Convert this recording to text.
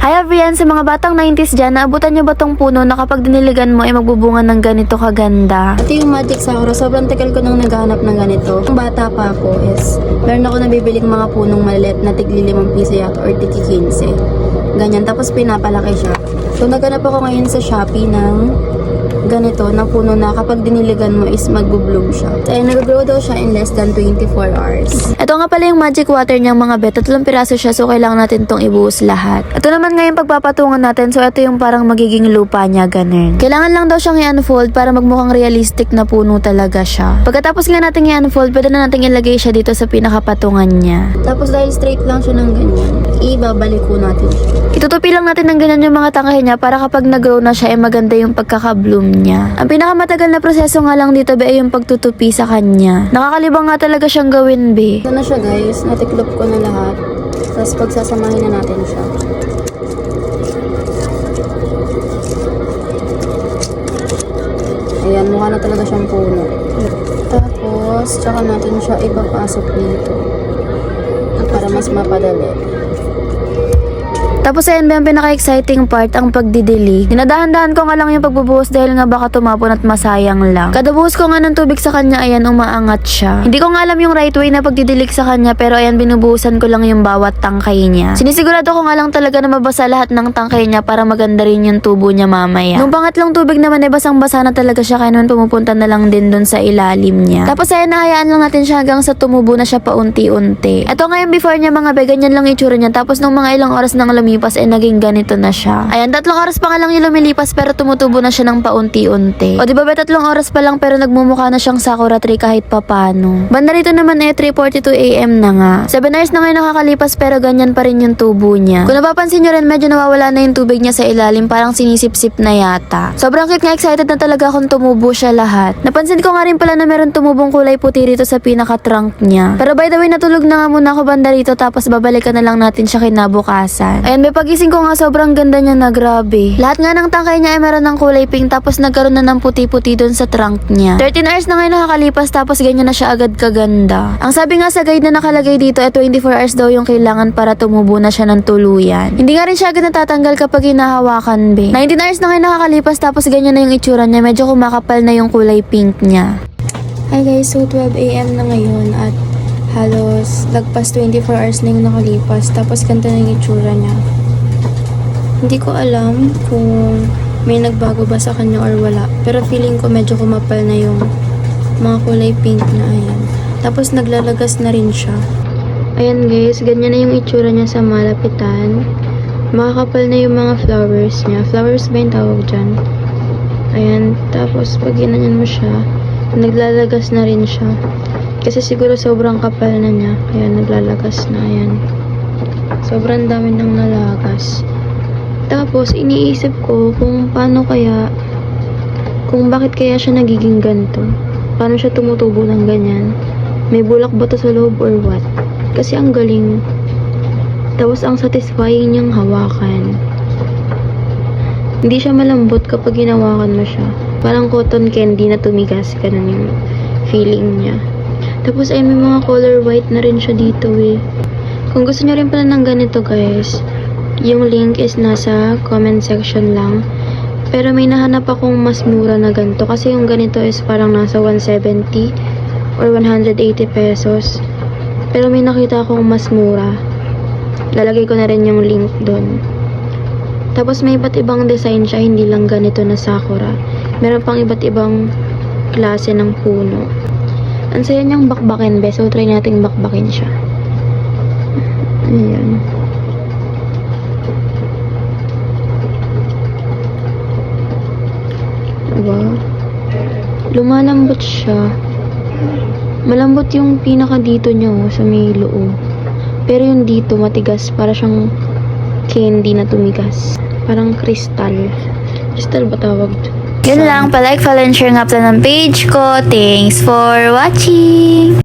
Hi everyone, sa mga batang 90s dyan, naabutan nyo ba tong puno na kapag diniligan mo ay magbubunga ng ganito kaganda? Ito yung Magic Sakura. Sobrang tagal ko nang naghahanap ng ganito. Nung bata pa ako is, meron ako nabibiling mga punong maliit na tigli 5 piso yata or tigi 15. Ganyan. Tapos pinapalaki siya. So naghanap ako ngayon sa Shopee ng ganito na puno na kapag diniligan mo is magbo-bloom siya. So, nag-grow daw siya in less than 24 hours. Ito nga pala yung magic water niyang mga bet. 3 piraso siya, so kailangan natin tong ibuhos lahat. Ito naman ngayon pagpapatungan natin, so ito yung parang magiging lupa niya, ganun. Kailangan lang daw siyang i-unfold para magmukhang realistic na puno talaga siya. Pagkatapos nga natin i-unfold, pwede na natin ilagay siya dito sa pinakapatungan niya. Tapos dahil straight lang siya ng ganyan, ibabalik ko natin siya. Itutupi lang natin ng ganyan yung mga tangkahin niya para kapag nag-grow na siya ay maganda yung pagkaka-bloom niya. Ang pinakamatagal na proseso nga lang dito be ay yung pagtutupi sa kanya. Nakakalibang nga talaga siyang gawin be. Ito na siya guys, natiklop ko na lahat. Tapos pagsasamahin na natin siya. Ayan, mukha na talaga siyang puno. Tapos, tsaka natin siya ipapasok dito. Para mas mapadali. Tapos ayan ba yung pinaka-exciting part, ang pagdidilig. Dinadahan-dahan ko nga lang yung pagbubuhos dahil nga baka tumapon at masayang lang. Kada buhos ko nga ng tubig sa kanya, ayan, umaangat siya. Hindi ko nga alam yung right way na pagdidilig sa kanya, pero ayan, binubuhusan ko lang yung bawat tangkay niya. Sinisigurado ko nga lang talaga na mabasa lahat ng tangkay niya para maganda rin yung tubo niya mamaya. Nung pangatlong tubig naman ay basang-basa na talaga siya, kaya naman pumupunta na lang din dun sa ilalim niya. Tapos ayan, nahayaan lang natin siya hanggang sa tumubo na siya paunti-unti. Ito nga yung before niya mga be, ganyan lang itsura niya. Tapos nung mga ilang oras nang lumipas ay naging ganito na siya. Ayan, 3 oras pa nga lang yung lumilipas pero tumutubo na siya ng paunti-unti. O di ba 3 oras pa lang pero nagmumukha na siyang sakura tree kahit papano. Banda rito naman 3:42 AM na nga. 7 hours na ngayon nakakalipas pero ganyan pa rin yung tubo niya. Kung napapansin nyo rin, medyo nawawala na yung tubig niya sa ilalim, parang sinisip-sip na yata. Sobrang cute nga, excited na talaga akong tumubo siya lahat. Napansin ko nga rin pala na meron tumubong kulay puti rito sa pinaka-trunk niya. Pero by the way, natulog na nga muna ako banda rito tapos babalikan na lang natin siya kinabukasan. Ayan, may pagising ko nga sobrang ganda niya na, grabe. Lahat nga ng tangkay niya ay meron ng kulay pink tapos nagkaroon na ng puti-puti doon sa trunk niya. 13 hours na ngayon nakakalipas tapos ganyan na siya agad kaganda. Ang sabi nga sa guide na nakalagay dito ay 24 hours daw yung kailangan para tumubo na siya ng tuluyan. Hindi nga rin siya agad natatanggal kapag hinahawakan be. 19 hours na ngayon nakakalipas tapos ganyan na yung itsura niya. Medyo kumakapal na yung kulay pink niya. Hi guys, so 12 AM na ngayon at halos lagpas 24 hours na yung nakalipas. Tapos ganito na yung itsura niya. Hindi ko alam kung may nagbago ba sa kanya or wala. Pero feeling ko medyo kumapal na yung mga kulay pink na ayan. Tapos naglalagas na rin siya. Ayan guys, ganyan na yung itsura niya sa malapitan. Makakapal na yung mga flowers niya. Flowers ba yung tawag dyan? Ayan, tapos pag ginanyan mo siya, naglalagas na rin siya. Kasi siguro sobrang kapal na niya. Kaya naglalagas na, ayan. Sobrang dami nang nalagas. Tapos, iniisip ko kung paano kaya, kung bakit kaya siya nagiging ganito. Paano siya tumutubo ng ganyan? May bulak ba to sa loob or what? Kasi ang galing. Tapos, ang satisfying niyang hawakan. Hindi siya malambot kapag hinawakan mo siya. Parang cotton candy na tumigas. Ganun yung feeling niya. Tapos, ay may mga color white na rin siya dito eh. Kung gusto niyo rin pala ng ganito guys, yung link is nasa comment section lang. Pero may nahanap akong mas mura na ganito. Kasi yung ganito is parang nasa 170 or 180 pesos. Pero may nakita akong mas mura. Lalagay ko na rin yung link doon. Tapos may iba't ibang design siya. Hindi lang ganito na sakura. Meron pang iba't ibang klase ng puno. Ang saya niyang bakbakin be. So try nating bakbakin siya. Ayan. Wow. Lumalambot siya. Malambot yung pinaka dito niya sa may loob. Pero yung dito matigas, para siyang candy na tumigas. Parang crystal. Crystal ba tawag? Yun lang, palike, follow, and share nga pala ng page ko. Thanks for watching!